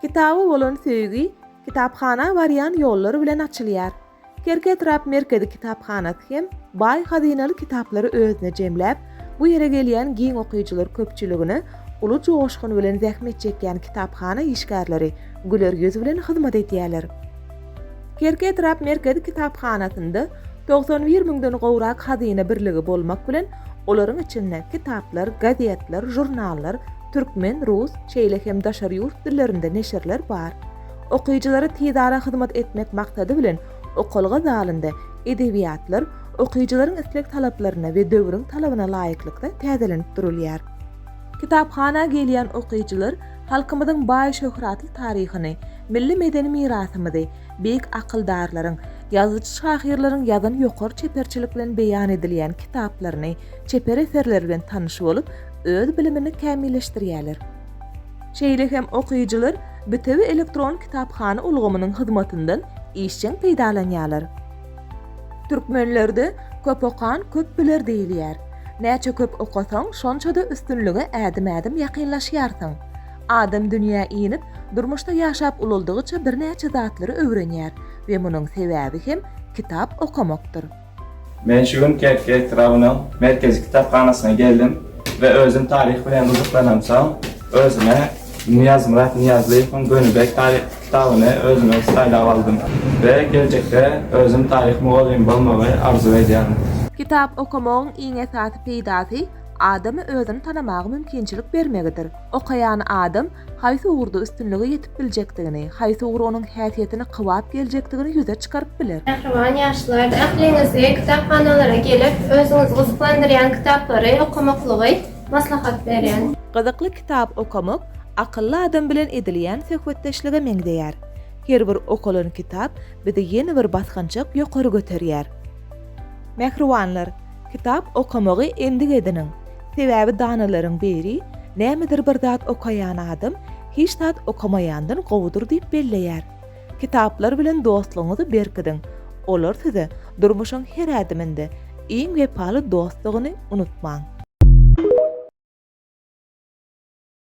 Kitabı bolan söýgi kitapxana barýan ýollar bilen açylýar. Kerketrap merkezi kitapxanasy hem baý hazynaly kitaplary özüne jemläp, bu ýere gelýän giň okyjylar köpçüligini uly joşgun bilen zähmet çekýän kitapxana işgärleri güler ýüz bilen hyzmat edýärler. Kerketrap merkezi kitapxanasynda 91 000-den gowrak hazyna birligi bolmak bilen olaryň içinde kitaplar, gazetler, jurnallar, türkmen, rus, şeýle hem daşary ýurt dillerinde neşirler bar. Okyjylara tizara hyzmat etmek maksady bilen okulga zalynda edebiýatlar okyjylaryň istek talaplaryna we döwrüň talabyna laýyklykda täzelenip durulýar. Kitapxana gelýän okyjylar halkymyzyň baý şöhratly taryhyny, milli medeni mirasymyzy, beýik akyldarlaryň, ýazyjy şahyrlaryň ýazan ýokary çeperçilik bilen beýan edilýän kitaplaryny, çeper eserleri bilen tanyşyp bolup, öz bilimini kämilleşdirýärler. Şeýle hem okyjylar bütewi elektron kitapxana ulgamynyň hyzmatyndan işçiň peýdalanýarlar. Türkmenlerde köp okan köp biler diýilýär. Näçe köp okasaň, şonçada üstünlüge ädim-ädim ýakynlaşýarsyň. Adam dünýä inip, durmuşda ýaşap ululdygyça bir näçe zatlary öwrenýär we munyň sebäbi hem kitap okamakdyr. Men şu gün Kerketrap'yň merkezi kitapxanasyna geldim ve özüm tarih bilen gyzyklansam, özüme Niyaz Murat Niyazlyň Gönübek tarih kitabyny özüme saýlap aldım ve gelecekde özüm tarih mugallim bolmagy arzu edýärm. Kitap okamagyň iň esasy peýdasy adamy özüni tanamagy mümkinçilik bermegidir. Okayan adam haýsy ugrda üstünlüge ýetip biljekdigini, haýsy ugra onuň häsiýetini kybap geljekdigini ýüze çykaryp biler. Ähriwan ýaşlar ähliňizde kitapxanalara gelip özüňizi gyzyklandyrýan kitaplary okamaklygy maslahat berýän. Gyzykly kitap okamak akylly adam bilen edilýän söhbetdeşlige meňdeýär. Her bir okulan kitap bizi ýeni bir basgançyk ýokary göterýär. Mähriwanlar, kitap okamagy endig ediniň. Sebäbi danalaryň biri, nämedir bir zat okayan adam hiç zat okamaýandan gowudur diýip belleýär. Kitaplar bilen dostlugyňyzy berkidiň. Olar size durmuşyň her adymynda iň wepaly dostlugyny unutmaň.